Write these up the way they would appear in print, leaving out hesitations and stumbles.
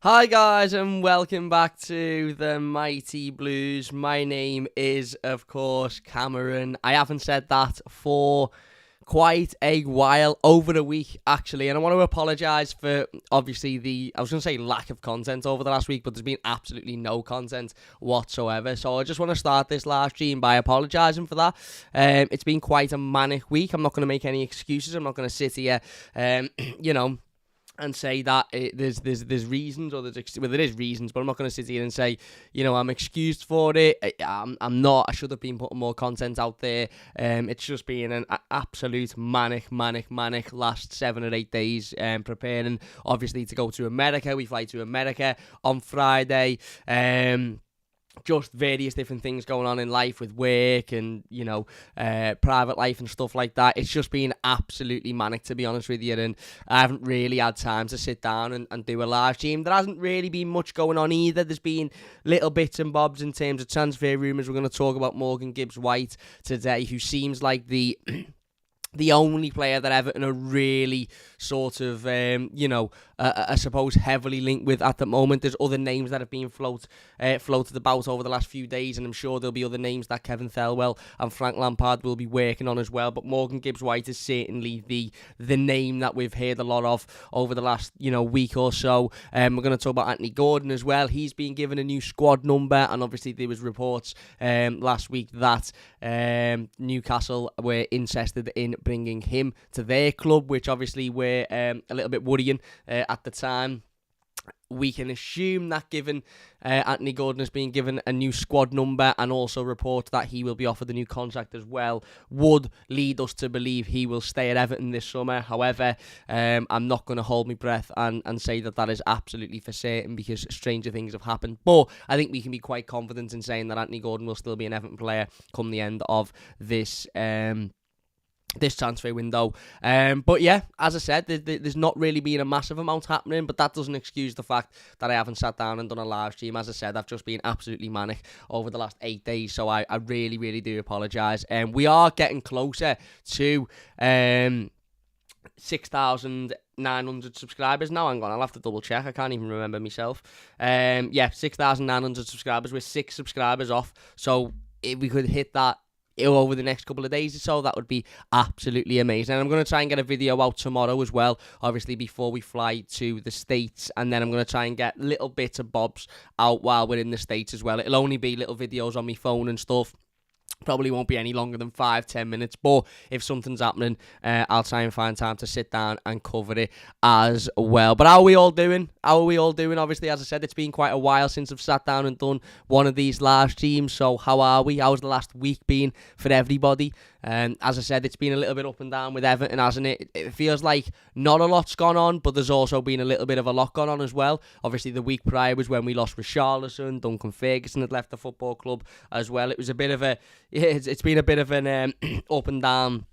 Hi guys and welcome back to the Mighty Blues. My name is, of course, Cameron. I haven't said that for quite a while, over a week actually, and I want to apologise for obviously I was going to say lack of content over the last week, but there's been absolutely no content whatsoever. So I just want to start this live stream by apologising for that. It's been quite a manic week. I'm not going to make any excuses. I'm not going to sit here, and say that there's reasons, or there is reasons, but I'm not going to sit here and say, I'm excused for it. I'm not. I should have been putting more content out there. It's just been an absolute manic last 7 or 8 days preparing, obviously, to go to America. We fly to America on Friday. Just various different things going on in life with work and, private life and stuff like that. It's just been absolutely manic, to be honest with you, and I haven't really had time to sit down and do a live stream. There hasn't really been much going on either. There's been little bits and bobs in terms of transfer rumours. We're going to talk about Morgan Gibbs-White today, who seems like the only player that Everton are really sort of, I suppose heavily linked with at the moment. There's other names that have been floated about over the last few days, and I'm sure there'll be other names that Kevin Thelwell and Frank Lampard will be working on as well. But Morgan Gibbs-White is certainly the name that we've heard a lot of over the last, week or so. We're going to talk about Anthony Gordon as well. He's been given a new squad number, and obviously there was reports last week that Newcastle were interested in bringing him to their club, which obviously were a little bit worrying at the time. We can assume that given Anthony Gordon has been given a new squad number, and also reports that he will be offered a new contract as well, would lead us to believe he will stay at Everton this summer. However, I'm not going to hold my breath and say that is absolutely for certain, because stranger things have happened. But I think we can be quite confident in saying that Anthony Gordon will still be an Everton player come the end of this transfer window. But yeah, as I said, there's not really been a massive amount happening, but that doesn't excuse the fact that I haven't sat down and done a live stream. As I said, I've just been absolutely manic over the last 8 days, so I really, really do apologise. We are getting closer to 6,900 subscribers now. Hang on, I'll have to double check. I can't even remember myself. 6,900 subscribers. We're 6 subscribers off, so if we could hit that over the next couple of days or so, that would be absolutely amazing. And I'm going to try and get a video out tomorrow as well, obviously before we fly to the States, and then I'm going to try and get little bits and bobs out while we're in the States as well. It'll only be little videos on my phone and stuff. Probably won't be any longer than 5-10 minutes, but if something's happening, I'll try and find time to sit down and cover it as well. But how are we all doing? Obviously, as I said, it's been quite a while since I've sat down and done one of these live streams. So how are we? How's the last week been for everybody? As I said, it's been a little bit up and down with Everton, hasn't it? It feels like not a lot's gone on, but there's also been a little bit of a lot gone on as well. Obviously, the week prior was when we lost Richarlison. Duncan Ferguson had left the football club as well. It was a bit of it's been a bit of an up and down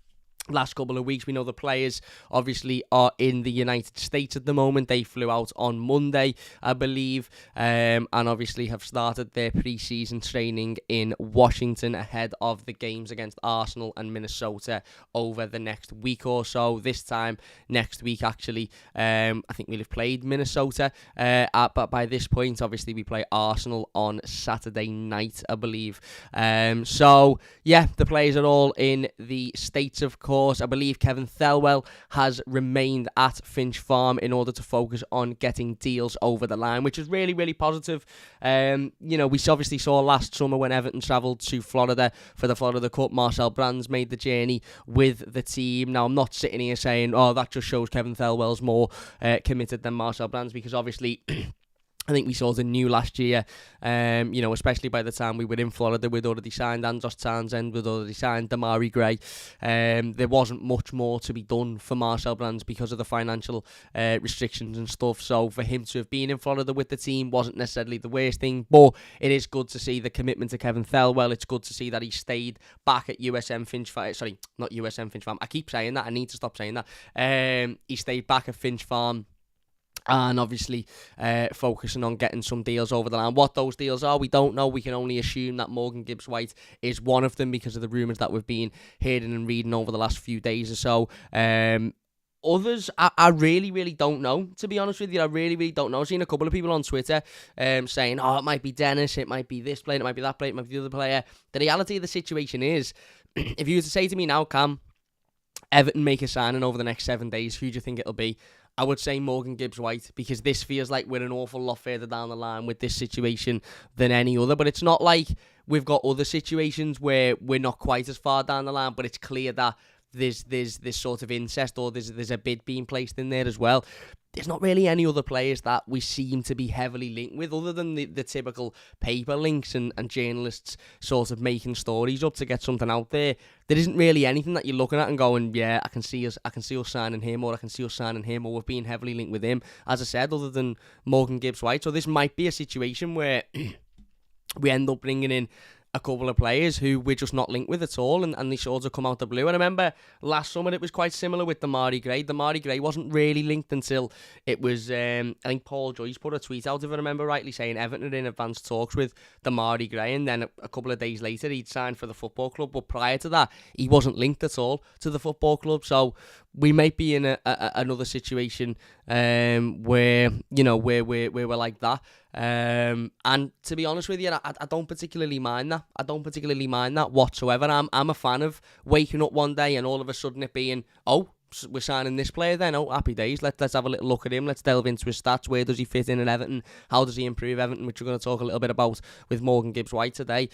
last couple of weeks. We know the players obviously are in the United States at the moment. They flew out on Monday, I believe, and obviously have started their pre-season training in Washington ahead of the games against Arsenal and Minnesota over the next week or so. This time next week, actually, I think we'll have played Minnesota, but by this point, obviously, we play Arsenal on Saturday night, I believe. So, yeah, the players are all in the States, of course. I believe Kevin Thelwell has remained at Finch Farm in order to focus on getting deals over the line, which is really, really positive. We obviously saw last summer when Everton travelled to Florida for the Florida Cup, Marcel Brands made the journey with the team. Now, I'm not sitting here saying, that just shows Kevin Thelwell's more committed than Marcel Brands, because obviously I think we sort of knew last year, especially by the time we were in Florida, we'd already signed Andros Townsend, we'd already signed Damari Gray. There wasn't much more to be done for Marcel Brands because of the financial restrictions and stuff. So for him to have been in Florida with the team wasn't necessarily the worst thing, but it is good to see the commitment to Kevin Thelwell. It's good to see that he stayed back at USM Finch Farm. Sorry, not USM Finch Farm. I keep saying that. I need to stop saying that. He stayed back at Finch Farm, and obviously focusing on getting some deals over the line. What those deals are, we don't know. We can only assume that Morgan Gibbs-White is one of them because of the rumours that we've been hearing and reading over the last few days or so. Others, I really, really don't know, to be honest with you. I really, really don't know. I've seen a couple of people on Twitter saying, oh, it might be Dennis, it might be this player, it might be that player, it might be the other player. The reality of the situation is, if you were to say to me now, Cam, Everton make a signing over the next 7 days, who do you think it'll be? I would say Morgan Gibbs-White, because this feels like we're an awful lot further down the line with this situation than any other. But it's not like we've got other situations where we're not quite as far down the line, but it's clear that there's this sort of incest, or there's a bid being placed in there as well. There's not really any other players that we seem to be heavily linked with, other than the typical paper links and journalists sort of making stories up to get something out there. There isn't really anything that you're looking at and going, yeah, I can see us signing him, or I can see us signing him, or we're being heavily linked with him, as I said, other than Morgan Gibbs-White. So this might be a situation where we end up bringing in a couple of players who we're just not linked with at all, and they sort of come out the blue. And I remember last summer it was quite similar with Damari Gray. Damari Gray wasn't really linked until it was, I think Paul Joyce put a tweet out, if I remember rightly, saying Everton are in advanced talks with Damari Gray, and then a couple of days later he'd signed for the football club. But prior to that, he wasn't linked at all to the football club. So we might be in another situation where, you know, where we're like that. And to be honest with you, I don't particularly mind that. I don't particularly mind that whatsoever. I'm a fan of waking up one day and all of a sudden it being, oh, we're signing this player then. Oh, happy days. Let's have a little look at him. Let's delve into his stats. Where does he fit in at Everton? How does he improve Everton? Which we're going to talk a little bit about with Morgan Gibbs-White today.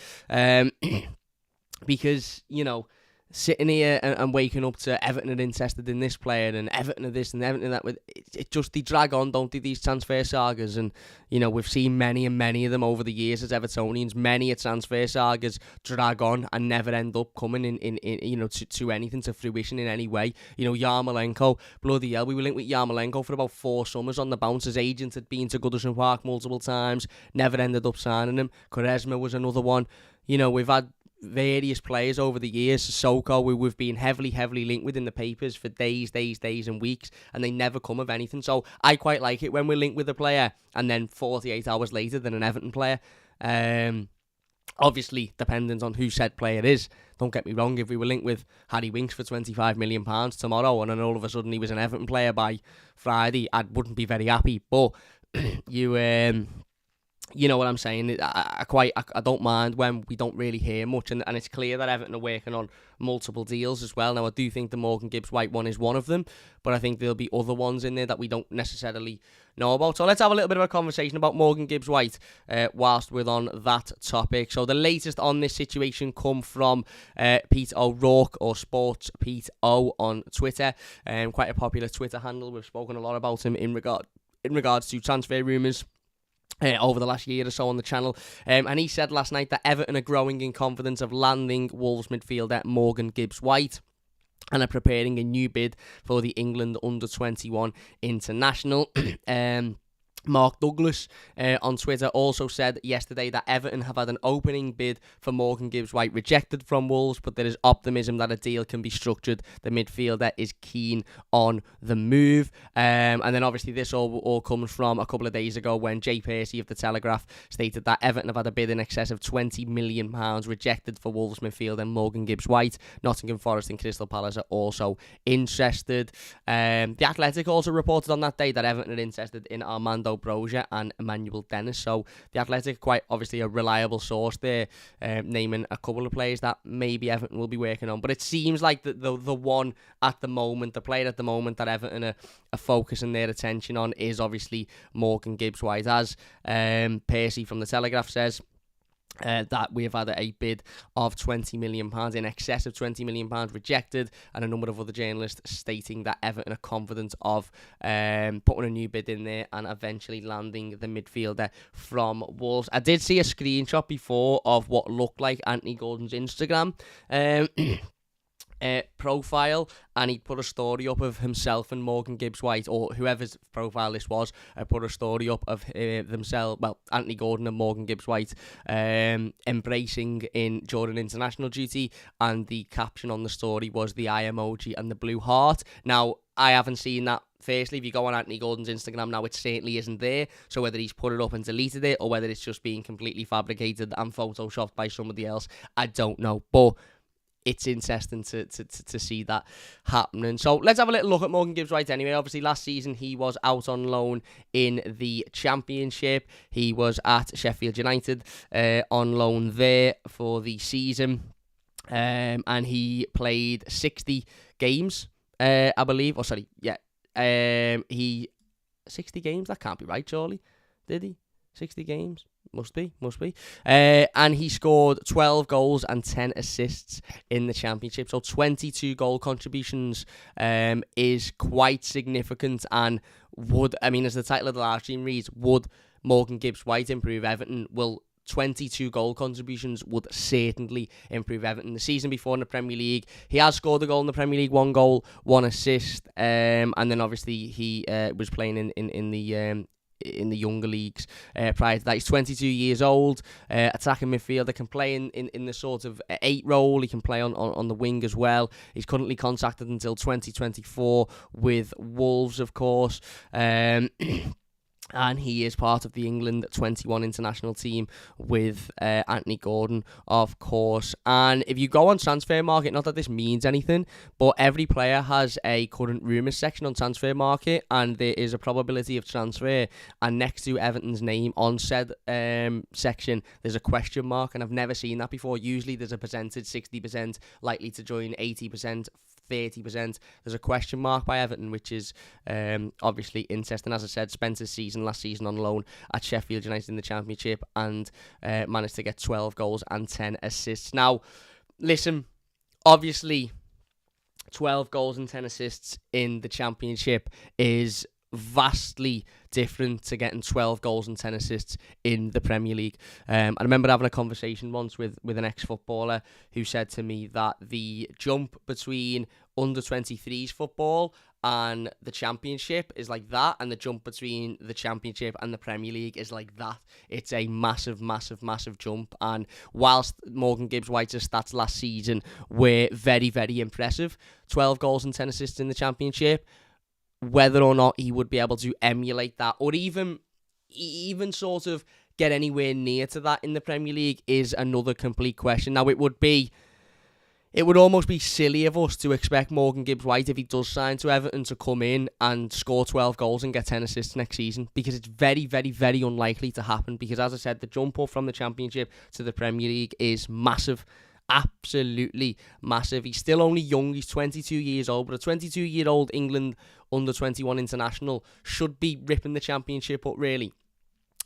Because, you know, sitting here and waking up to Everton are interested in this player, and Everton are this and Everton are that, it just, they drag on, don't they, these transfer sagas? And, you know, we've seen many and many of them over the years as Evertonians. Many a transfer sagas drag on and never end up coming in you know, to anything, to fruition in any way. You know, Yarmolenko, bloody hell, we were linked with Yarmolenko for about 4 summers on the bounce. His agent had been to Goodison Park multiple times, never ended up signing him. Quaresma was another one. You know, we've had various players over the years. Sissoko, we've been heavily linked with in the papers for days and weeks, and they never come of anything. So I quite like it when we're linked with a player and then 48 hours later than an Everton player. Obviously dependent on who said player is. Don't get me wrong, if we were linked with Harry Winks for £25 million tomorrow and then all of a sudden he was an Everton player by Friday, I wouldn't be very happy. But you know what I'm saying? I don't mind when we don't really hear much, and it's clear that Everton are working on multiple deals as well. Now, I do think the Morgan Gibbs-White one is one of them, but I think there'll be other ones in there that we don't necessarily know about. So let's have a little bit of a conversation about Morgan Gibbs-White whilst we're on that topic. So the latest on this situation come from Pete O'Rourke, or Sports Pete O on Twitter. Quite a popular Twitter handle. We've spoken a lot about him in regards to transfer rumours over the last year or so on the channel, and he said last night that Everton are growing in confidence of landing Wolves midfielder Morgan Gibbs-White and are preparing a new bid for the England under-21 international. Mark Douglas on Twitter also said yesterday that Everton have had an opening bid for Morgan Gibbs-White rejected from Wolves, but there is optimism that a deal can be structured. The midfielder is keen on the move. And then obviously this all comes from a couple of days ago when Jay Percy of The Telegraph stated that Everton have had a bid in excess of £20 million rejected for Wolves midfielder Morgan Gibbs-White. Nottingham Forest and Crystal Palace are also interested. The Athletic also reported on that day that Everton are interested in Armando Broja and Emmanuel Dennis. So the Athletic, quite obviously a reliable source there, naming a couple of players that maybe Everton will be working on. But it seems like the one at the moment, the player at the moment that Everton are focusing their attention on is obviously Morgan Gibbs-White. As Percy from The Telegraph says, that we have had a bid of £20 million, in excess of £20 million rejected, and a number of other journalists stating that Everton are confident of putting a new bid in there and eventually landing the midfielder from Wolves. I did see a screenshot before of what looked like Anthony Gordon's Instagram profile, and he'd put a story up of himself and Morgan Gibbs-White, or whoever's profile this was, put a story up of themselves, well, Anthony Gordon and Morgan Gibbs-White embracing during international duty, and the caption on the story was the eye emoji and the blue heart. Now, I haven't seen that. Firstly, if you go on Anthony Gordon's Instagram now, it certainly isn't there. So whether he's put it up and deleted it, or whether it's just being completely fabricated and photoshopped by somebody else, I don't know. But it's interesting to see that happening. So let's have a little look at Morgan Gibbs-White anyway. Obviously, last season he was out on loan in the Championship. He was at Sheffield United on loan there for the season. And he played 60 games, I believe. 60 games? That can't be right, surely. Did he? 60 games? Must be. And he scored 12 goals and 10 assists in the Championship. So 22 goal contributions is quite significant. And as the title of the live stream reads, would Morgan Gibbs-White improve Everton? Well, 22 goal contributions would certainly improve Everton. The season before in the Premier League, he has scored a goal in the Premier League, 1 goal, 1 assist, and then obviously he was playing in the younger leagues prior to that. He's 22 years old, attacking midfielder, can play in the sort of 8 role. He can play on the wing as well. He's currently contracted until 2024 with Wolves, of course. And he is part of the England 21 international team with Anthony Gordon, of course. And if you go on Transfer Market, not that this means anything, but every player has a current rumours section on Transfer Market, and there is a probability of transfer. And next to Everton's name on said section, there's a question mark, and I've never seen that before. Usually there's a percentage, 60% likely to join, 80%, 30%. There's a question mark by Everton, which is obviously interesting. As I said, spent his season last season on loan at Sheffield United in the Championship and managed to get 12 goals and 10 assists. Now, listen, obviously 12 goals and 10 assists in the Championship is vastly different to getting 12 goals and 10 assists in the Premier League. I remember having a conversation once with an ex-footballer who said to me that the jump between under-23s football and the Championship is like that, and the jump between the Championship and the Premier League is like that. It's a massive, massive, massive jump, and whilst Morgan Gibbs-White's stats last season were very, very impressive, 12 goals and 10 assists in the Championship, whether or not he would be able to emulate that or even sort of get anywhere near to that in the Premier League is another complete question. Now, it would almost be silly of us to expect Morgan Gibbs-White, if he does sign to Everton, to come in and score 12 goals and get 10 assists next season, because it's very, very, very unlikely to happen, because, as I said, the jump up from the Championship to the Premier League is massive. Absolutely massive. He's still only young. He's 22 years old, but a 22-year-old England under-21 international should be ripping the Championship up, really.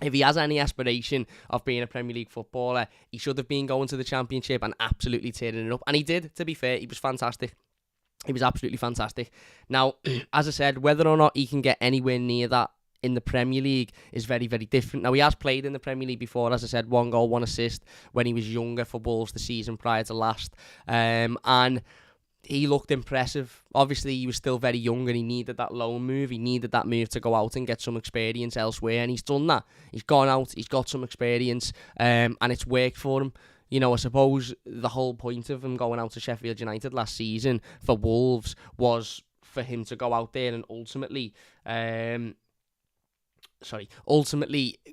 If he has any aspiration of being a Premier League footballer, he should have been going to the Championship and absolutely tearing it up. And he did, to be fair. He was fantastic. He was absolutely fantastic. Now, as I said, whether or not he can get anywhere near that in the Premier League is very, very different. Now, he has played in the Premier League before, as I said, 1 goal, 1 assist when he was younger for Wolves the season prior to last. And he looked impressive. Obviously, he was still very young and he needed that loan move. He needed that move to go out and get some experience elsewhere, and he's done that. He's gone out, he's got some experience, and it's worked for him. You know, I suppose the whole point of him going out to Sheffield United last season for Wolves was for him to go out there and ultimately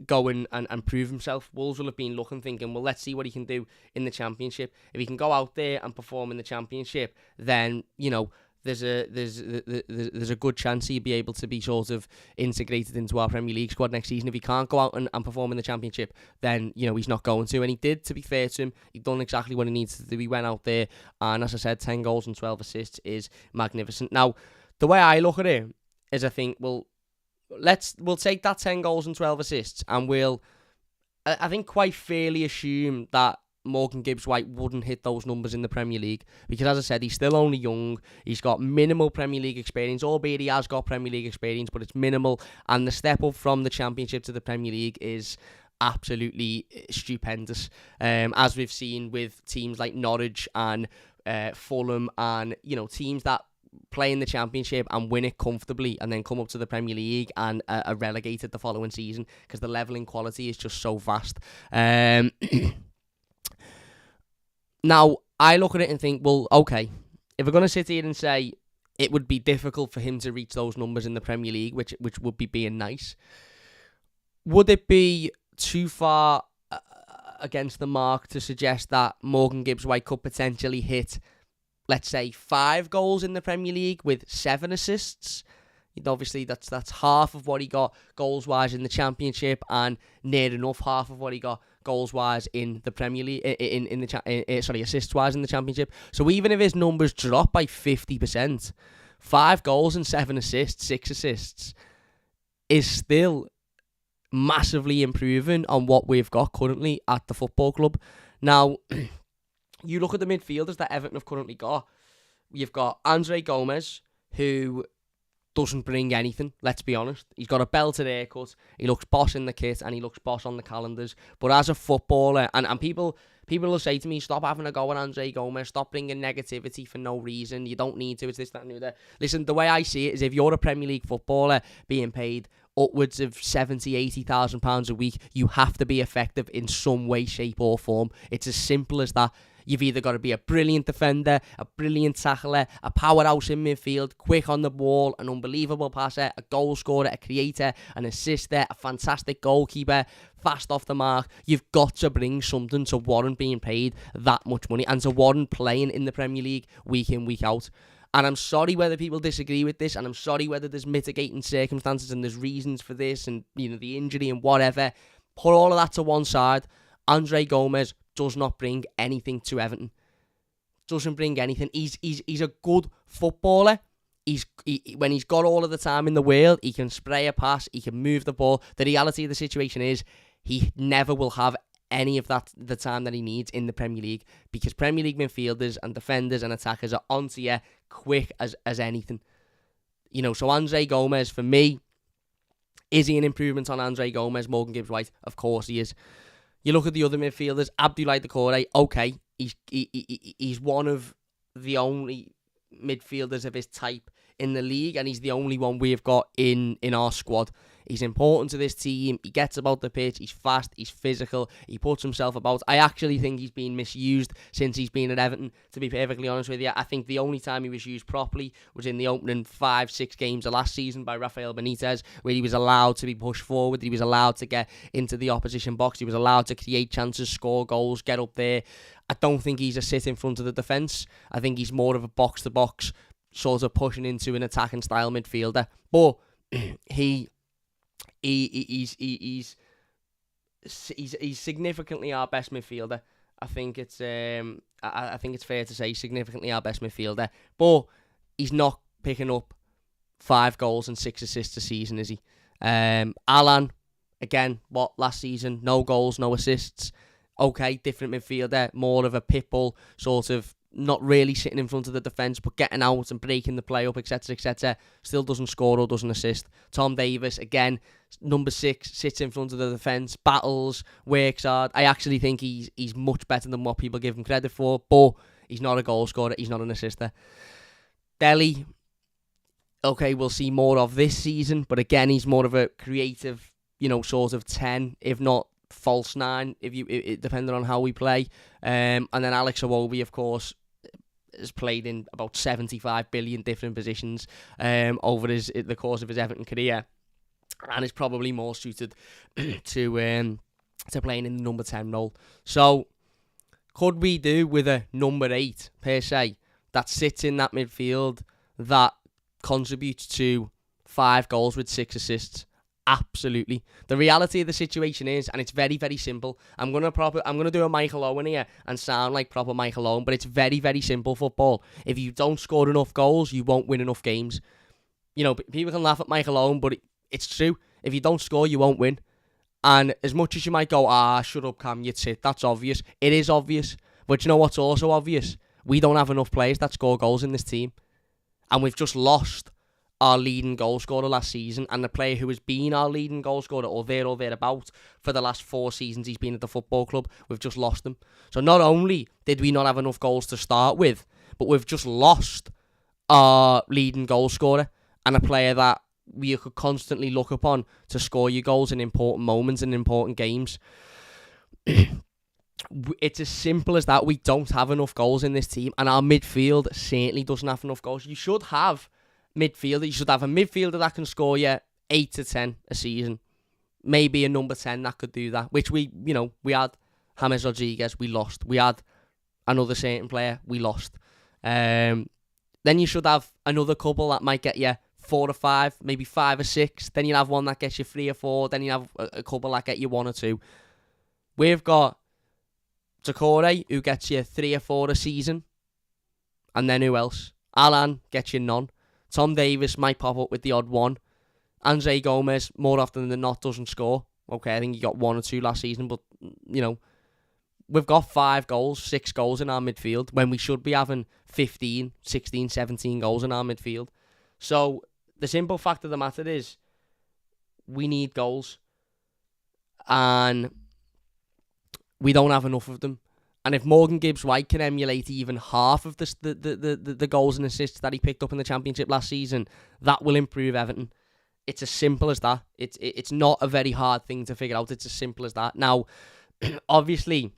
go and prove himself. Wolves will have been looking, thinking, well, let's see what he can do in the Championship. If he can go out there and perform in the Championship, then, you know, there's a good chance he'd be able to be sort of integrated into our Premier League squad next season. If he can't go out and perform in the Championship, then, you know, he's not going to. And he did, to be fair to him. He'd done exactly what he needed to do. He went out there, and as I said, 10 goals and 12 assists is magnificent. Now, the way I look at it is, I think, well, we'll take that 10 goals and 12 assists, and we'll, I think, quite fairly assume that Morgan Gibbs-White wouldn't hit those numbers in the Premier League, because, as I said, he's still only young. He's got minimal Premier League experience, albeit he has got Premier League experience, but it's minimal, and the step up from the Championship to the Premier League is absolutely stupendous, as we've seen with teams like Norwich and Fulham, and, you know, teams that play in the Championship and win it comfortably and then come up to the Premier League and are relegated the following season, because the level in quality is just so vast. Now, I look at it and think, well, okay, if we're going to sit here and say it would be difficult for him to reach those numbers in the Premier League, which would be being nice, would it be too far against the mark to suggest that Morgan Gibbs-White could potentially hit let's say, 5 goals in the Premier League with 7 assists. Obviously, that's half of what he got goals-wise in the Championship, and near enough half of what he got goals-wise in the Premier League, assists-wise in the Championship. So even if his numbers drop by 50%, 5 goals and 7 assists, 6 assists, is still massively improving on what we've got currently at the football club. Now, you look at the midfielders that Everton have currently got. You've got Andre Gomes, who doesn't bring anything, let's be honest. He's got a belted haircut, he looks boss in the kit, and he looks boss on the calendars. But as a footballer, and people will say to me, stop having a go at Andre Gomes, stop bringing negativity for no reason, you don't need to, it's this, that, and the other. Listen, the way I see it is, if you're a Premier League footballer being paid upwards of £70,000, £80,000 a week, you have to be effective in some way, shape or form. It's as simple as that. You've either got to be a brilliant defender, a brilliant tackler, a powerhouse in midfield, quick on the ball, an unbelievable passer, a goal scorer, a creator, an assister, a fantastic goalkeeper, fast off the mark. You've got to bring something to warrant being paid that much money and to warrant playing in the Premier League week in, week out. And I'm sorry whether people disagree with this, and I'm sorry whether there's mitigating circumstances and there's reasons for this, and the injury and whatever. Put all of that to one side. Andre Gomes does not bring anything to Everton. Doesn't bring anything. He's a good footballer. When he's got all of the time in the world, he can spray a pass, he can move the ball. The reality of the situation is, he never will have any of that, the time that he needs in the Premier League, because Premier League midfielders and defenders and attackers are onto you quick as anything. So Andre Gomes, for me, is he an improvement on Andre Gomes, Morgan Gibbs-White? Of course he is. You look at the other midfielders, Abdoulaye Doucouré, okay, he's one of the only midfielders of his type in the league, and he's the only one we've got in our squad. He's important to this team. He gets about the pitch. He's fast. He's physical. He puts himself about. I actually think he's been misused since he's been at Everton, to be perfectly honest with you. I think the only time he was used properly was in the opening 5-6 games of last season by Rafael Benitez, where he was allowed to be pushed forward. He was allowed to get into the opposition box. He was allowed to create chances, score goals, get up there. I don't think he's a sit in front of the defence. I think he's more of a box-to-box, sort of pushing into an attacking style midfielder. But he's significantly our best midfielder. I think it's fair to say significantly our best midfielder. But he's not picking up 5 goals and 6 assists a season, is he? Alan, again, last season? No goals, no assists. Okay, different midfielder, more of a pit bull, sort of not really sitting in front of the defence, but getting out and breaking the play up, etc., etc. Still doesn't score or doesn't assist. Tom Davies, again, number 6, sits in front of the defence, battles, works hard. I actually think he's much better than what people give him credit for, but he's not a goal scorer, he's not an assister. Dele, okay, we'll see more of this season, but again, he's more of a creative, sort of 10, if not false 9, depending on how we play. And then Alex Iwobi, of course, has played in about 75 billion different positions over the course of his Everton career, and is probably more suited to playing in the number 10 role. So, could we do with a number 8 per se that sits in that midfield that contributes to 5 goals with 6 assists? Absolutely. The reality of the situation is, and it's very, very simple. I'm gonna do a Michael Owen here and sound like proper Michael Owen, but it's very, very simple football. If you don't score enough goals, you won't win enough games. People can laugh at Michael Owen, but it's true. If you don't score, you won't win. And as much as you might go, shut up, Cam, you'd sit. That's obvious. It is obvious. But you know what's also obvious? We don't have enough players that score goals in this team. And we've just lost our leading goal scorer last season, and the player who has been our leading goal scorer or thereabout for the last 4 seasons he's been at the football club, we've just lost him. So not only did we not have enough goals to start with, but we've just lost our leading goal scorer and a player that we could constantly look upon to score you goals in important moments and important games. It's as simple as that. We don't have enough goals in this team, and our midfield certainly doesn't have enough goals. You should have midfielder. You should have a midfielder that can score you 8 to 10 a season. Maybe a number 10 that could do that, which we had James Rodriguez, we lost. We had another certain player, we lost. Then you should have another couple that might get you 4 or 5, maybe 5 or 6. Then you'll have one that gets you 3 or 4. Then you have a couple that get you 1 or 2. We've got Takore, who gets you 3 or 4 a season. And then who else? Alan gets you none. Tom Davis might pop up with the odd one. Andre Gomez, more often than not, doesn't score. Okay, I think he got 1 or 2 last season, but, you know, we've got 5 goals, 6 goals in our midfield when we should be having 15, 16, 17 goals in our midfield. So the simple fact of the matter is we need goals and we don't have enough of them. And if Morgan Gibbs-White can emulate even half of the goals and assists that he picked up in the Championship last season, that will improve Everton. It's as simple as that. It's not a very hard thing to figure out. It's as simple as that. Now, obviously,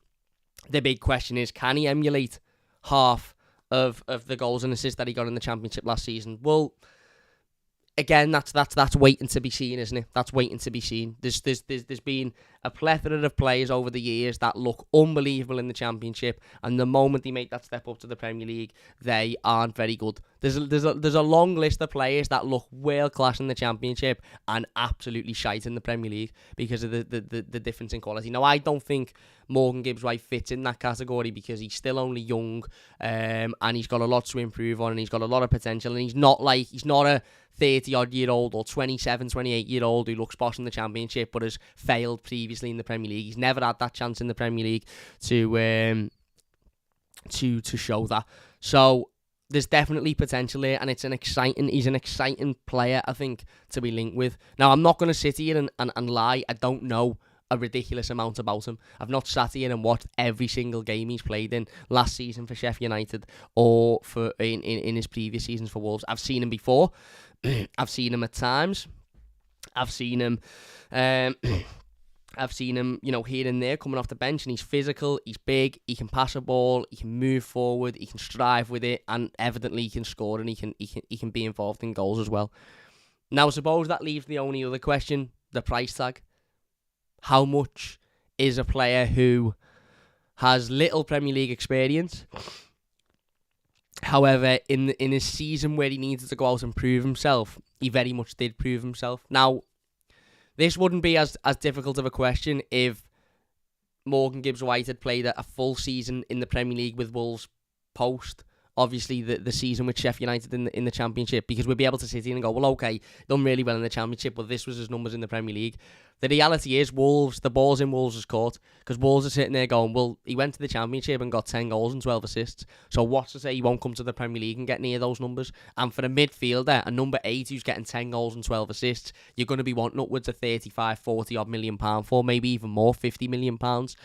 the big question is, can he emulate half of the goals and assists that he got in the Championship last season? Well, again, that's waiting to be seen, isn't it? That's waiting to be seen. There's been a plethora of players over the years that look unbelievable in the Championship, and the moment they make that step up to the Premier League, they aren't very good. There's a long list of players that look world class in the Championship and absolutely shite in the Premier League because of the difference in quality. Now, I don't think Morgan Gibbs-White fits in that category because he's still only young, and he's got a lot to improve on, and he's got a lot of potential, and he's not a 30-odd-year-old or 27, 28-year-old who looks boss in the Championship but has failed previously in the Premier League. He's never had that chance in the Premier League to show that. So there's definitely potential here, and he's an exciting player, I think, to be linked with. Now, I'm not going to sit here and lie. I don't know a ridiculous amount about him. I've not sat here and watched every single game he's played in last season for Sheffield United or for in his previous seasons for Wolves. I've seen him before. I've seen him at times. I've seen him, you know, here and there coming off the bench, and he's physical, he's big, he can pass a ball, he can move forward, he can strive with it, and evidently he can score, and he can be involved in goals as well. Now, I suppose that leaves the only other question: the price tag. How much is a player who has little Premier League experience? However, in his season where he needed to go out and prove himself, he very much did prove himself. Now, this wouldn't be as difficult of a question if Morgan Gibbs-White had played a full season in the Premier League with Wolves post, obviously, the season with Sheffield United in the Championship, because we'd be able to sit here and go, well, okay, done really well in the Championship, but this was his numbers in the Premier League. The reality is, Wolves, the ball's in Wolves' court, because Wolves are sitting there going, well, he went to the Championship and got 10 goals and 12 assists, so what's to say he won't come to the Premier League and get near those numbers? And for a midfielder, a number 8 who's getting 10 goals and 12 assists, you're going to be wanting upwards of 35, 40 odd million pound for, maybe even more, 50 million pounds.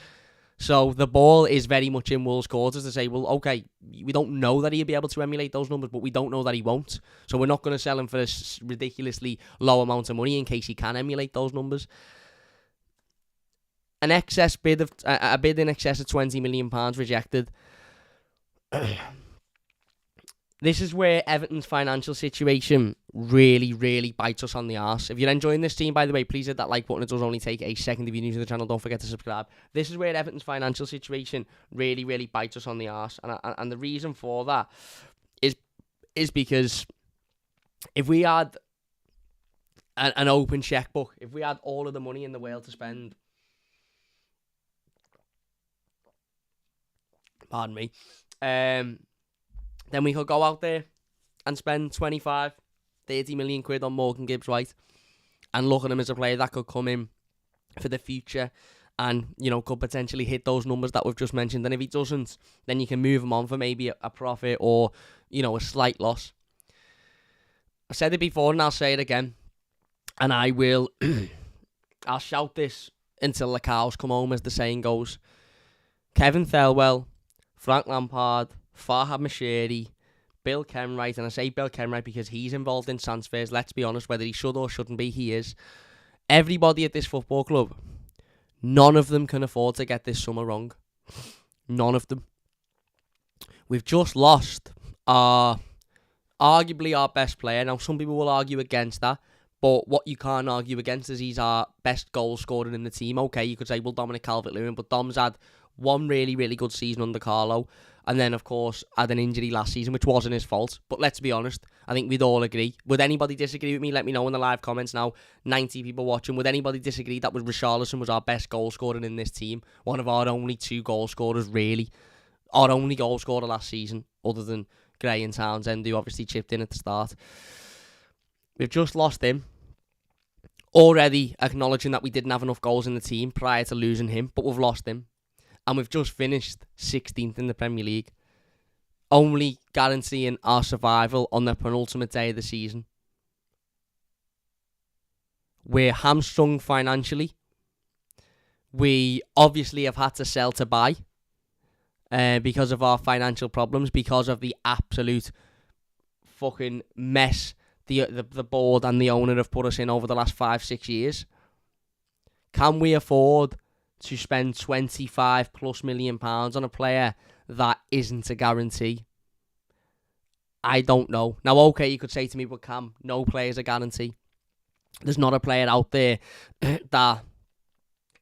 So the ball is very much in Wolves' quarters to say, well, okay, we don't know that he'll be able to emulate those numbers, but we don't know that he won't. So we're not going to sell him for a ridiculously low amount of money in case he can emulate those numbers. A bid in excess of £20 million rejected. This is where Everton's financial situation really, really bites us on the arse. If you're enjoying this team, by the way, please hit that like button. It does only take a second. If you're new to the channel, don't forget to subscribe. This is where Everton's financial situation really, really bites us on the arse. And the reason for that is because if we had an open checkbook, if we had all of the money in the world to spend, pardon me, then we could go out there and spend 25, 30 million quid on Morgan Gibbs-White and look at him as a player that could come in for the future and, you know, could potentially hit those numbers that we've just mentioned. And if he doesn't, then you can move him on for maybe a profit or, you know, a slight loss. I said it before and I'll say it again. And I will, I'll shout this until the cows come home, as the saying goes. Kevin Thelwell, Frank Lampard, Farhad Moshiri, Bill Kenwright, and I say Bill Kenwright because he's involved in transfers, let's be honest, whether he should or shouldn't be, he is. Everybody at this football club, none of them can afford to get this summer wrong. None of them. We've just lost arguably our best player. Now, some people will argue against that, but what you can't argue against is he's our best goal scorer in the team. Okay, you could say, well, Dominic Calvert-Lewin, but Dom's had one really, really good season under Carlo, and then, of course, had an injury last season, which wasn't his fault. But let's be honest, I think we'd all agree. Would anybody disagree with me? Let me know in the live comments now. 90 people watching. Would anybody disagree that Richarlison was our best goal scorer in this team? One of our only 2 goal scorers, really. Our only goal scorer last season, other than Gray and Townsend, who obviously chipped in at the start. We've just lost him. Already acknowledging that we didn't have enough goals in the team prior to losing him, but we've lost him. And we've just finished 16th in the Premier League, only guaranteeing our survival on the penultimate day of the season. We're hamstrung financially. We obviously have had to sell to buy because of our financial problems, because of the absolute fucking mess the board and the owner have put us in over the last 5-6 years. Can we afford to spend £25+ million on a player that isn't a guarantee? I don't know. Now, okay, you could say to me, but Cam, no player's a guarantee. There's not a player out there that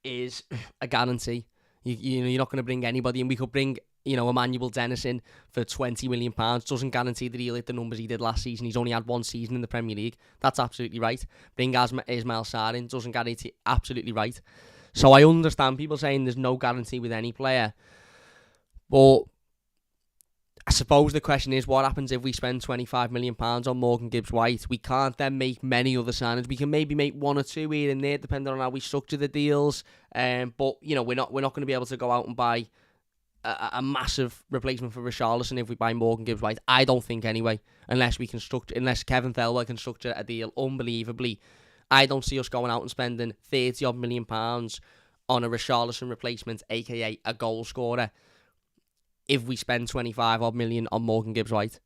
is a guarantee. You're not going to bring anybody in. We could bring, Emmanuel Dennis in for £20 million. Doesn't guarantee that he'll hit the numbers he did last season. He's only had 1 season in the Premier League. That's absolutely right. Bring Ismail Sarr in. Doesn't guarantee. Absolutely right. So I understand people saying there's no guarantee with any player. But I suppose the question is, what happens if we spend £25 million on Morgan Gibbs-White? We can't then make many other signings. We can maybe make 1 or 2 here and there, depending on how we structure the deals. But we're not going to be able to go out and buy a massive replacement for Richarlison if we buy Morgan Gibbs-White. I don't think anyway, unless Kevin Thelwell can structure a deal unbelievably. I don't see us going out and spending £30 million on a Richarlison replacement, aka a goal scorer, if we spend 25 million on Morgan Gibbs-White.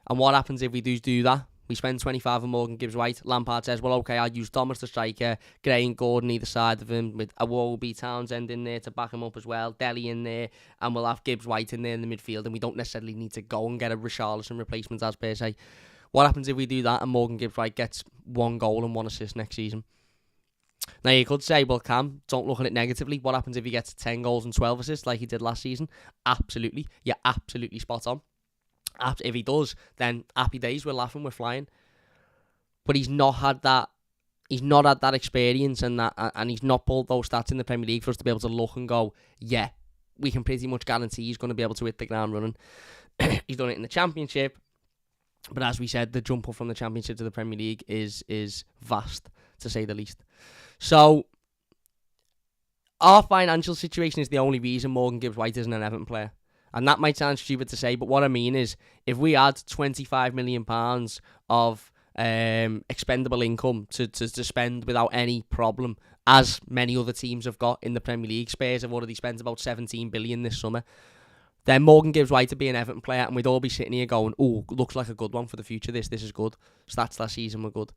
And what happens if we do that? We spend 25 on Morgan Gibbs-White. Lampard says, well, okay, I'll use Dom as the striker, Gray and Gordon either side of him, with Iwobi, Townsend in there to back him up as well, Dele in there, and we'll have Gibbs-White in there in the midfield, and we don't necessarily need to go and get a Richarlison replacement as per se. What happens if we do that and Morgan Gibbs-White gets 1 goal and 1 assist next season? Now, you could say, well, Cam, don't look at it negatively. What happens if he gets 10 goals and 12 assists like he did last season? Absolutely. You're absolutely spot on. If he does, then happy days, we're laughing, we're flying. But he's not had that experience and he's not pulled those stats in the Premier League for us to be able to look and go, yeah, we can pretty much guarantee he's going to be able to hit the ground running. He's done it in the Championship. But as we said, the jump up from the Championship to the Premier League is vast, to say the least. So, our financial situation is the only reason Morgan Gibbs-White isn't an Everton player. And that might sound stupid to say, but what I mean is, if we add £25 million of expendable income to spend without any problem, as many other teams have got in the Premier League, Spurs have already spent about 17 billion this summer, then Morgan Gibbs-White to be an Everton player, and we'd all be sitting here going, oh, looks like a good one for the future. This is good. Stats last season were good.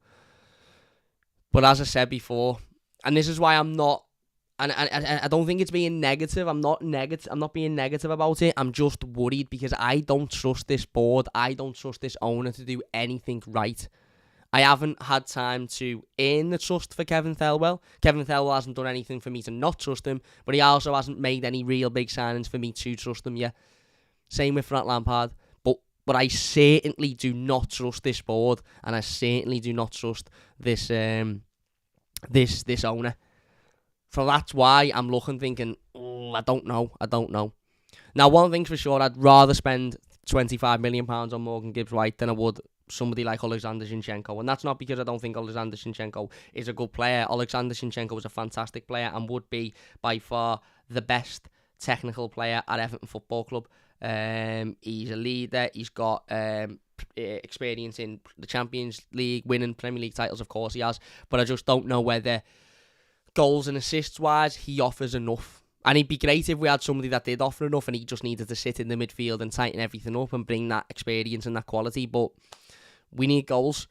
But as I said before, and this is why I'm not, and I don't think it's being negative. I'm not being negative about it. I'm just worried because I don't trust this board. I don't trust this owner to do anything right. I haven't had time to earn the trust for Kevin Thelwell. Kevin Thelwell hasn't done anything for me to not trust him, but he also hasn't made any real big signings for me to trust him yet. Same with Frank Lampard. But I certainly do not trust this board, and I certainly do not trust this this owner. So that's why I'm looking, thinking, I don't know. Now, one thing's for sure, I'd rather spend £25 million on Morgan Gibbs-White than I would somebody like Alexander Zinchenko. And that's not because I don't think Alexander Zinchenko is a good player. Alexander Zinchenko is a fantastic player and would be by far the best technical player at Everton Football Club. He's a leader. He's got experience in the Champions League, winning Premier League titles, of course he has. But I just don't know whether goals and assists wise he offers enough. And it'd be great if we had somebody that did offer enough and he just needed to sit in the midfield and tighten everything up and bring that experience and that quality. But we need goals.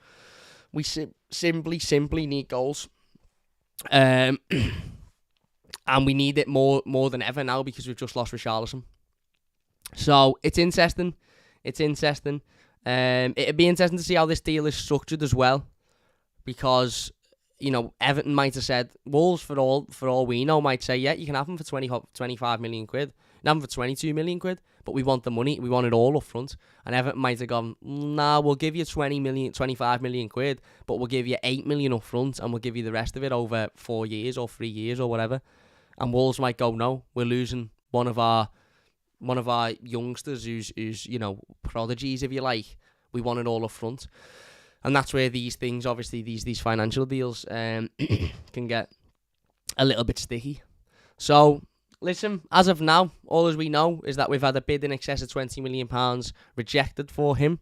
We simply need goals. And we need it more than ever now because we've just lost Richarlison. So it's interesting. It'd be interesting to see how this deal is structured as well, because Everton might have said, Wolves, for all we know, might say, yeah, you can have them for 25 million quid. You can have them for 22 million quid, but we want the money. We want it all up front. And Everton might have gone, nah, we'll give you 25 million quid, but we'll give you 8 million up front, and we'll give you the rest of it over 4 years or 3 years or whatever. And Wolves might go, no, we're losing one of our youngsters who's prodigies, if you like. We want it all up front. And that's where these things, obviously, these financial deals can get a little bit sticky. So, listen, as of now, all as we know is that we've had a bid in excess of £20 million rejected for him.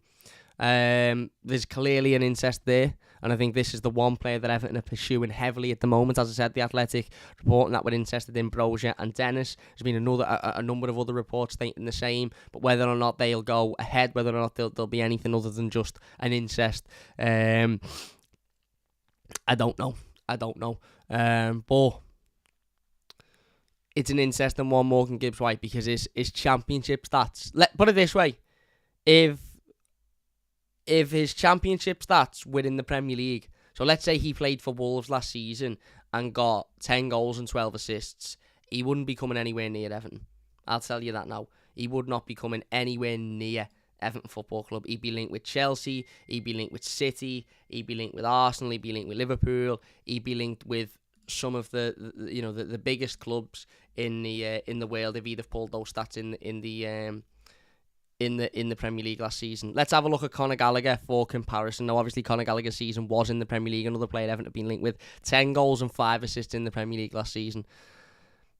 There's clearly an interest there, and I think this is the one player that Everton are pursuing heavily at the moment. As I said, The Athletic reporting that we're interested in Brozier and Dennis. There's been a number of other reports stating the same, but whether or not they'll go ahead, whether or not there'll be anything other than just an interest, I don't know. But it's an interesting one, Morgan Gibbs-White, because his championship stats. Put it this way, if his championship stats were in the Premier League, so let's say he played for Wolves last season and got 10 goals and 12 assists, he wouldn't be coming anywhere near Everton. I'll tell you that now. He would not be coming anywhere near Everton Football Club. He'd be linked with Chelsea, he'd be linked with City, he'd be linked with Arsenal, he'd be linked with Liverpool, he'd be linked with some of the biggest clubs in the world if he'd have pulled those stats in the Premier League last season. Let's have a look at Conor Gallagher for comparison. Now, obviously, Conor Gallagher's season was in the Premier League. Another player Everton have been linked with 10 goals and 5 assists in the Premier League last season.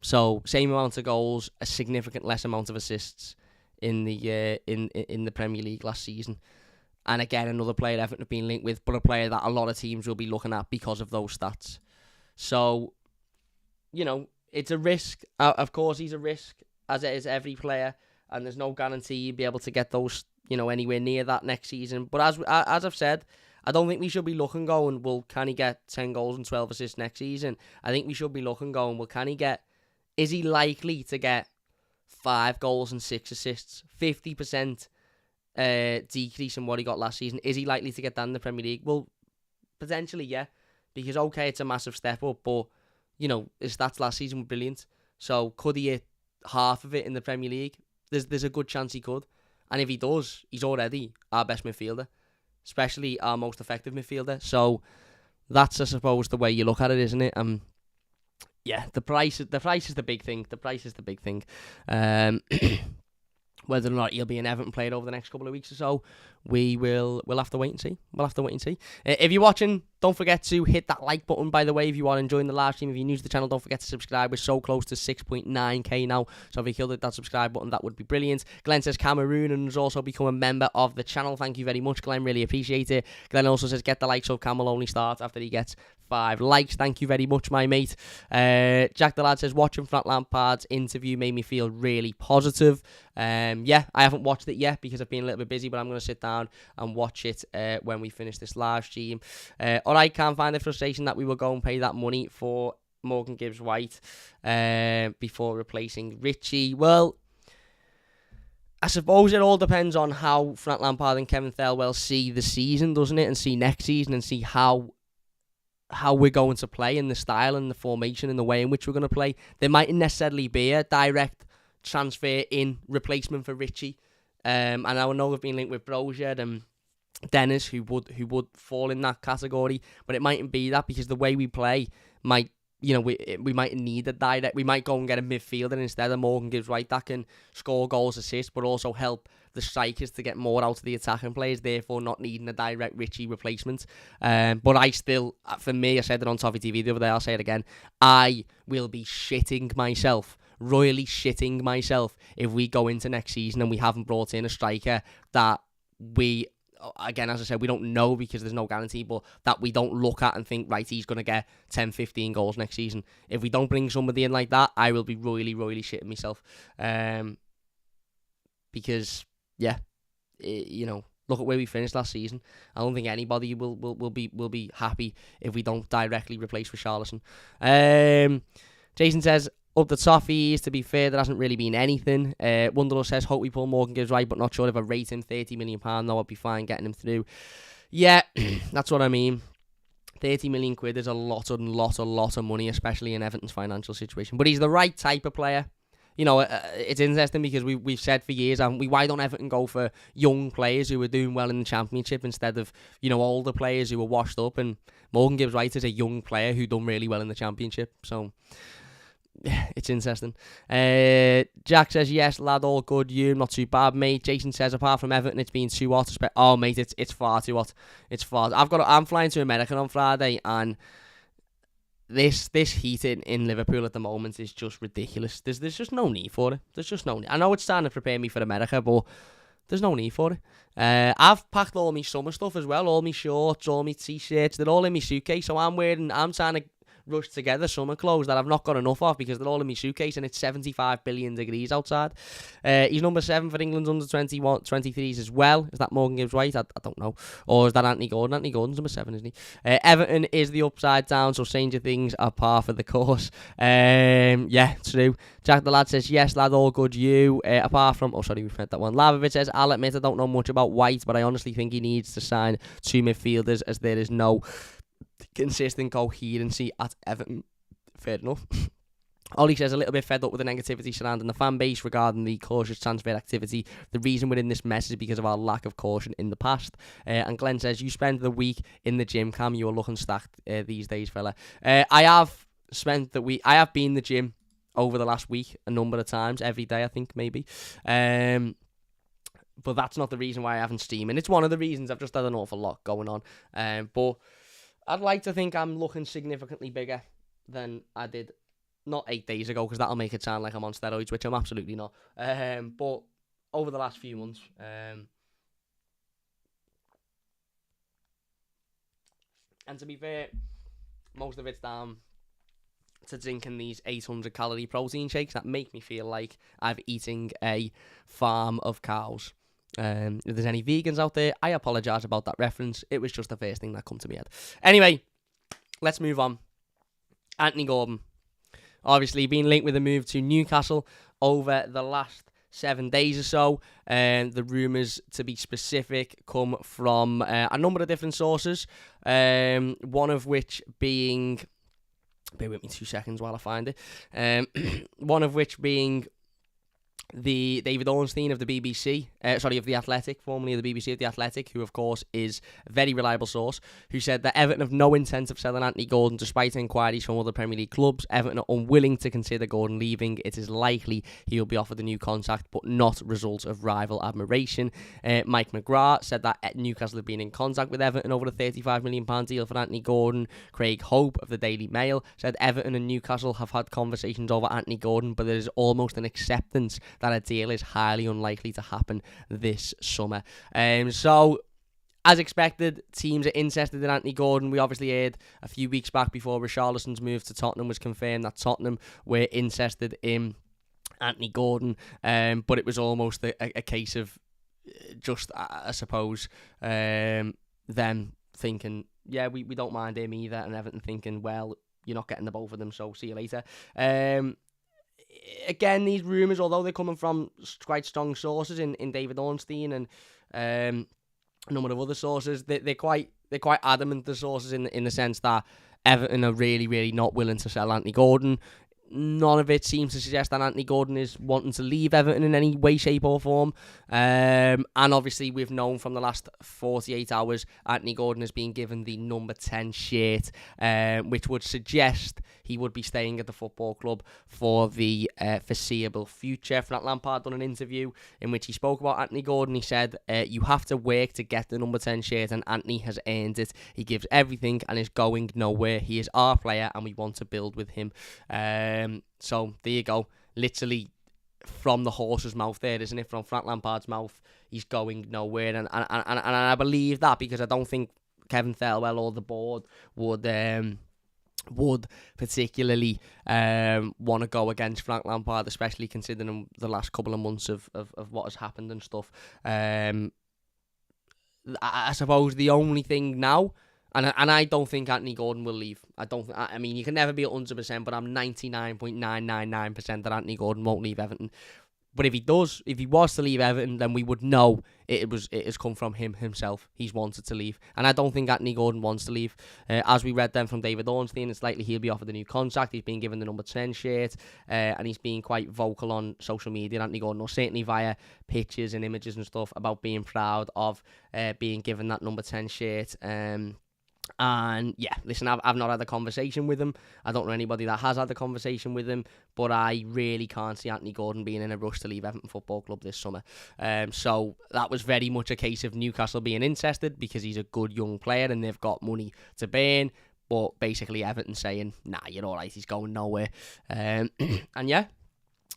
So, same amount of goals, a significant less amount of assists in the Premier League last season. And again, another player Everton have been linked with, but a player that a lot of teams will be looking at because of those stats. So, it's a risk. Of course, he's a risk, as it is every player. And there's no guarantee you'll be able to get those, anywhere near that next season. But as I've said, I don't think we should be looking going, well, can he get 10 goals and 12 assists next season? I think we should be looking going, well, is he likely to get 5 goals and 6 assists? 50% decrease in what he got last season. Is he likely to get that in the Premier League? Well, potentially, yeah. Because, okay, it's a massive step up, but, his stats last season were brilliant. So, could he hit half of it in the Premier League? There's a good chance he could. And if he does, he's already our best midfielder, especially our most effective midfielder. So that's, I suppose, the way you look at it, isn't it? Yeah, the price is the big thing. The price is the big thing. Whether or not he'll be an Everton player over the next couple of weeks or so, we'll have to wait and see. If you're watching, don't forget to hit that like button, by the way, if you are enjoying the live stream. If you're new to the channel, don't forget to subscribe. We're so close to 6.9k now, so if you killed that subscribe button, that would be brilliant. Glenn says Cameroon and has also become a member of the channel. Thank you very much, Glenn. Really appreciate it. Glenn also says get the like so Cam will only start after he gets 5 likes. Thank you very much, my mate. Jack the Lad says watching Frank Lampard's interview made me feel really positive. Yeah, I haven't watched it yet because I've been a little bit busy, but I'm going to sit down and watch it when we finish this live stream. Alright, can't find the frustration that we will go and pay that money for Morgan Gibbs-White before replacing Richie. Well, I suppose it all depends on how Frank Lampard and Kevin Thelwell see the season, doesn't it? And see next season and see how we're going to play and the style and the formation and the way in which we're going to play. There mightn't necessarily be a direct transfer in replacement for Richie. And I know we've been linked with Brozier and Dennis, who would fall in that category, but it mightn't be that because the way we play might, we might need a direct. We might go and get a midfielder instead of Morgan Gibbs-White that can score goals, assists, but also help the strikers to get more out of the attacking players, therefore not needing a direct Richie replacement. But I still, for me, I said it on Toffee TV the other day, I'll say it again, I will be shitting myself, royally shitting myself, if we go into next season and we haven't brought in a striker that we, again, as I said, we don't know because there's no guarantee, but that we don't look at and think, right, he's going to get 10, 15 goals next season. If we don't bring somebody in like that, I will be royally, royally shitting myself. Because, yeah, look at where we finished last season. I don't think anybody will be happy if we don't directly replace Richarlison. Jason says, up the toffees, to be fair, there hasn't really been anything. Wonderlust says, hope we pull Morgan Gibbs-White, but not sure if I rate him £30 million, though I'd be fine getting him through. Yeah, that's what I mean. £30 million is a lot of money, especially in Everton's financial situation. But he's the right type of player. You know, it's interesting because we've said for years, haven't we, why don't Everton go for young players who are doing well in the Championship instead of, you know, older players who are washed up? And Morgan Gibbs-White is a young player who done really well in the Championship. So, yeah, it's interesting. Jack says, yes, lad, all good. You, not too bad, mate. Jason says, apart from Everton, it's been too hot. Oh, mate, it's far too hot. It's far. I'm flying to America on Friday, and this heat in Liverpool at the moment is just ridiculous. There's just no need for it. There's just no need. I know it's starting to prepare me for America, but there's no need for it. I've packed all my summer stuff as well. All my shorts, all my t-shirts. They're all in my suitcase. So I'm trying to rush together summer clothes that I've not got enough of because they're all in my suitcase and it's 75 billion degrees outside. He's number 7 for England's under 23s as well. Is that Morgan Gibbs-White? I don't know. Or is that Anthony Gordon? Anthony Gordon's number 7, isn't he? Everton is the upside down, so stranger things are par for the course. Yeah, true. Jack the lad says, yes, lad, all good. You, apart from... Oh, sorry, we've read that one. Lavovich says, I'll admit I don't know much about White, but I honestly think he needs to sign 2 midfielders as there is no consistent coherency at Everton. Fair enough. Ollie says, a little bit fed up with the negativity surrounding the fan base regarding the cautious transfer activity. The reason we're in this mess is because of our lack of caution in the past. And Glenn says, you spend the week in the gym, Cam. You are looking stacked these days, fella. I have been in the gym over the last week a number of times, every day, I think, maybe. But that's not the reason why I haven't steamed. And it's one of the reasons. I've just had an awful lot going on. But I'd like to think I'm looking significantly bigger than I did not 8 days ago, because that'll make it sound like I'm on steroids, which I'm absolutely not. But over the last few months, and to be fair, most of it's down to drinking these 800-calorie protein shakes that make me feel like I've eating a farm of cows. If there's any vegans out there, I apologise about that reference. It was just the first thing that come to my head. Anyway, let's move on. Anthony Gordon. Obviously, been linked with a move to Newcastle over the last 7 days or so. The rumours, to be specific, come from a number of different sources. One of which being... Bear with me 2 seconds while I find it. One of which being the David Ornstein of the BBC, of The Athletic, formerly of the BBC of The Athletic, who of course is a very reliable source, who said that Everton have no intent of selling Anthony Gordon despite inquiries from other Premier League clubs. Everton are unwilling to consider Gordon leaving. It is likely he will be offered a new contract, but not result of rival admiration. Mike McGrath said that Newcastle have been in contact with Everton over the £35 million deal for Anthony Gordon. Craig Hope of the Daily Mail said Everton and Newcastle have had conversations over Anthony Gordon, but there is almost an acceptance that a deal is highly unlikely to happen this summer. So, as expected, teams are interested in Anthony Gordon. We obviously heard a few weeks back before Richarlison's move to Tottenham was confirmed that Tottenham were interested in Anthony Gordon, but it was almost a case of just, I suppose, them thinking, yeah, we don't mind him either, and Everton thinking, well, you're not getting the both of them, so see you later. Again, these rumours, although they're coming from quite strong sources in David Ornstein and a number of other sources, they're quite adamant, the sources, in the sense that Everton are really, really not willing to sell Anthony Gordon. None of it seems to suggest that Anthony Gordon is wanting to leave Everton in any way, shape or form. And obviously we've known from the last 48 hours Anthony Gordon has been given the number 10 shirt, which would suggest he would be staying at the football club for the foreseeable future. Frank Lampard done an interview in which he spoke about Anthony Gordon. He said, you have to work to get the number 10 shirt, and Anthony has earned it. He gives everything and is going nowhere. He is our player and we want to build with him. So there you go, literally from the horse's mouth there, isn't it? From Frank Lampard's mouth, he's going nowhere, and I believe that because I don't think Kevin Thelwell or the board would particularly want to go against Frank Lampard, especially considering the last couple of months of what has happened and stuff. I suppose the only thing now, and I don't think Anthony Gordon will leave. I mean, you can never be 100%, but I'm 99.999% that Anthony Gordon won't leave Everton. But if he was to leave Everton, then we would know it has come from him himself. He's wanted to leave. And I don't think Anthony Gordon wants to leave. As we read then from David Ornstein, it's likely he'll be offered a new contract. He's been given the number 10 shirt, and he's been quite vocal on social media, Anthony Gordon, or certainly via pictures and images and stuff, about being proud of being given that number 10 shirt. And yeah, listen, I've not had a conversation with him. I don't know anybody that has had a conversation with him, but I really can't see Anthony Gordon being in a rush to leave Everton Football Club this summer. So that was very much a case of Newcastle being interested because he's a good young player and they've got money to burn. But basically Everton saying, nah, you're all right, he's going nowhere. And yeah,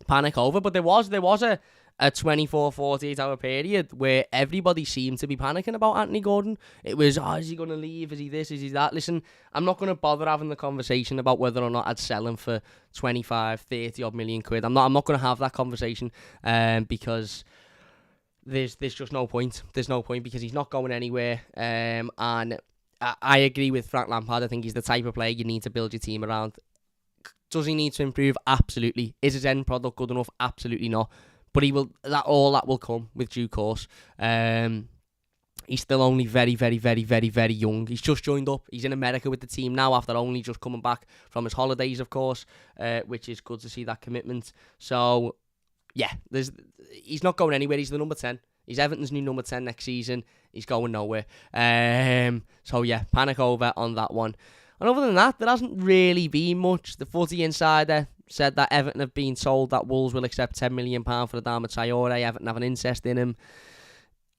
panic over. But there was a 24, 48 hour period where everybody seemed to be panicking about Anthony Gordon. It was, is he going to leave? Is he this? Is he that? Listen, I'm not going to bother having the conversation about whether or not I'd sell him for 25, 30 odd million quid. I'm not going to have that conversation because there's just no point. There's no point because he's not going anywhere. And I agree with Frank Lampard. I think he's the type of player you need to build your team around. Does he need to improve? Absolutely. Is his end product good enough? Absolutely not. But all that will come with due course. He's still only very, very, very, very, very young. He's just joined up. He's in America with the team now after only just coming back from his holidays, of course, which is good to see that commitment. So, yeah, he's not going anywhere. He's the number 10. He's Everton's new number 10 next season. He's going nowhere. So, yeah, panic over on that one. And other than that, there hasn't really been much. The Footy Insider said that Everton have been told that Wolves will accept £10 million for Adama Traore. Everton have an interest in him.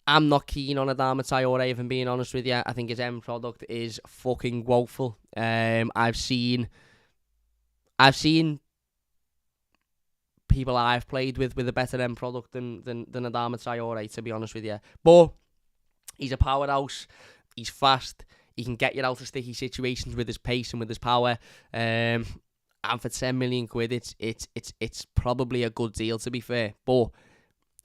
I'm not keen on Adama Traore, if I'm being honest with you. I think his end product is fucking woeful. I've seen people I've played with a better end product than Adama Traore, to be honest with you. But he's a powerhouse. He's fast. He can get you out of sticky situations with his pace and with his power. And for 10 million quid, it's probably a good deal, to be fair. But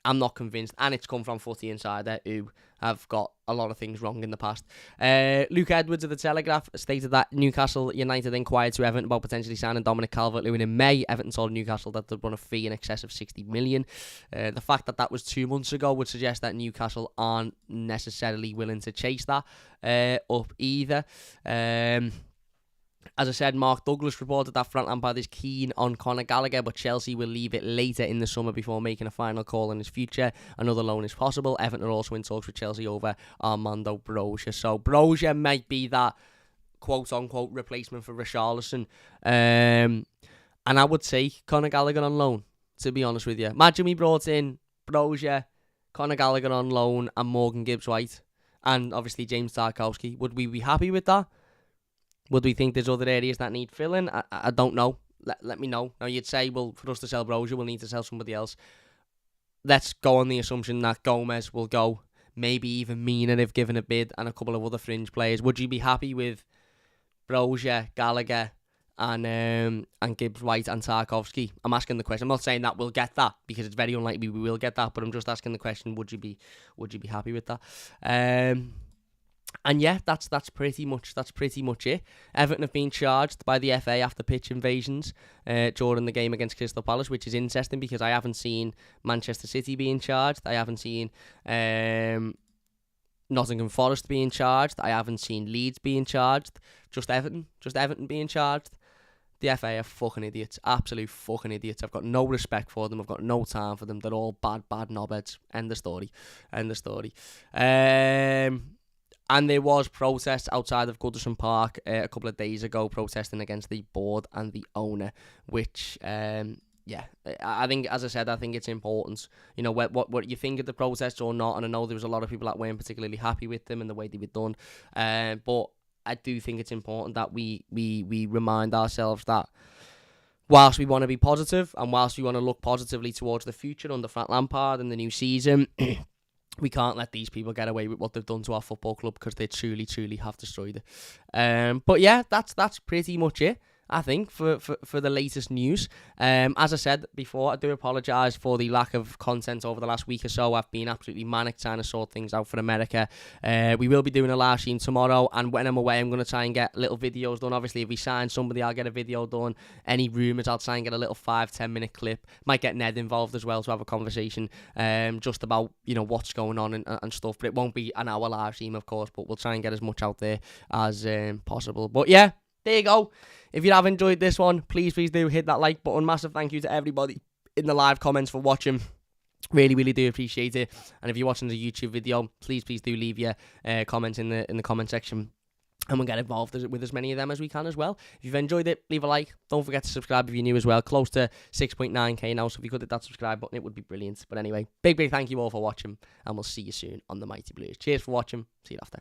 I'm not convinced. And it's come from Footy Insider, who have got a lot of things wrong in the past. Luke Edwards of The Telegraph stated that Newcastle United inquired to Everton about potentially signing Dominic Calvert-Lewin in May. Everton told Newcastle that they'd run a fee in excess of 60 million. The fact that was 2 months ago would suggest that Newcastle aren't necessarily willing to chase that up either. As I said, Mark Douglas reported that Frank Lampard is keen on Conor Gallagher, but Chelsea will leave it later in the summer before making a final call on his future. Another loan is possible. Everton are also in talks with Chelsea over Armando Broja. So Broja might be that quote-unquote replacement for Richarlison. And I would take Conor Gallagher on loan, to be honest with you. Imagine we brought in Broja, Conor Gallagher on loan, and Morgan Gibbs-White, and obviously James Tarkowski. Would we be happy with that? Would we think there's other areas that need filling? I don't know. Let me know. Now, you'd say, well, for us to sell Broja, we'll need to sell somebody else. Let's go on the assumption that Gomez will go. Maybe even Mina if given a bid, and a couple of other fringe players. Would you be happy with Broja, Gallagher, and Gibbs-White and Tarkowski? I'm asking the question. I'm not saying that we'll get that, because it's very unlikely we will get that, but I'm just asking the question, would you be happy with that? And yeah, that's pretty much it. Everton have been charged by the FA after pitch invasions during the game against Crystal Palace, which is interesting because I haven't seen Manchester City being charged. I haven't seen Nottingham Forest being charged. I haven't seen Leeds being charged. Just Everton being charged. The FA are fucking idiots. Absolute fucking idiots. I've got no respect for them. I've got no time for them. They're all bad knobheads. End of story. And there was protests outside of Goodison Park a couple of days ago, protesting against the board and the owner, which, I think, as I said, I think it's important, you know, what you think of the protests or not, and I know there was a lot of people that weren't particularly happy with them and the way they were done, but I do think it's important that we remind ourselves that whilst we want to be positive, and whilst we want to look positively towards the future under Frank Lampard and the new season, we can't let these people get away with what they've done to our football club, because they truly, truly have destroyed it. But yeah, that's pretty much it. I think, for the latest news. As I said before, I do apologise for the lack of content over the last week or so. I've been absolutely manic trying to sort things out for America. We will be doing a live stream tomorrow, and when I'm away, I'm going to try and get little videos done. Obviously, if we sign somebody, I'll get a video done. Any rumours, I'll try and get a little 5-10 minute clip. Might get Ned involved as well to have a conversation just about, what's going on and stuff. But it won't be an hour live stream, of course, but we'll try and get as much out there as possible. But yeah, there you go. If you have enjoyed this one, please do hit that like button. Massive thank you to everybody in the live comments for watching. Really, really do appreciate it. And if you're watching the YouTube video, please do leave your comments in the comment section, and we'll get involved with as many of them as we can as well. If you've enjoyed it, leave a like. Don't forget to subscribe if you're new as well. Close to 6.9k now, so if you could hit that subscribe button, it would be brilliant. But anyway, big thank you all for watching, and we'll see you soon on the Mighty Blues. Cheers for watching. See you after.